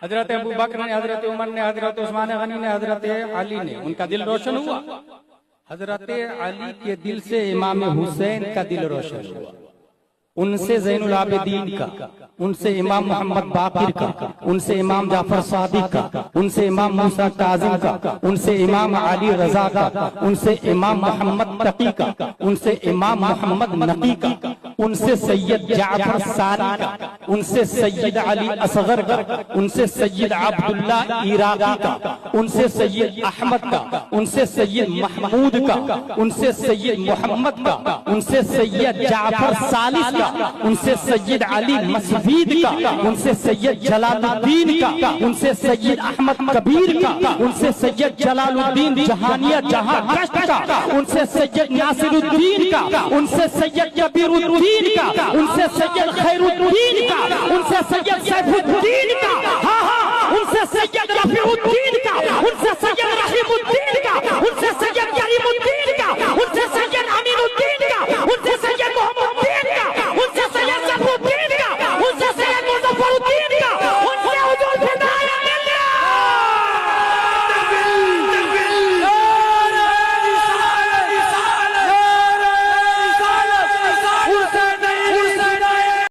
حضرت ابو بکر نے، حضرت عمر نے، حضرت عثمان غنی نے، حضرت علی نے، ان کا دل روشن ہوا۔ حضرت علی کے دل سے امام حسین کا دل روشن ہوا، ان سے زین العابدین کا، ان سے امام محمد باقر کا، ان سے امام جعفر صادق کا، ان سے امام موسیٰ کاظم کا، ان سے امام علی رضا کا، ان سے امام محمد تقی کا، ان سے امام محمد نقی کا، ان سے سید جعفر ثانی کا، ان سے سید علی اصغر کا، ان سے سید عبداللہ عراقی کا، ان سے سید احمد کا، ان سے سید محمود کا، ان سے سید محمد کا، ان سے سید جعفر ثالث کا، ان سے سید علی مسفید کا، ان سے سید جلال الدین کا، ان سے سید احمد کبیر کا، ان سے سید جلال الدین جہانیہ جہاں کشت کا، ان سے سید ناصر الدین کا، ان سے سید کبیر الدین کا، ان سے سید خیر الدین کا، ان سے سید سیف الدین کا، ان سے سید رفیع الدین کا، ان سے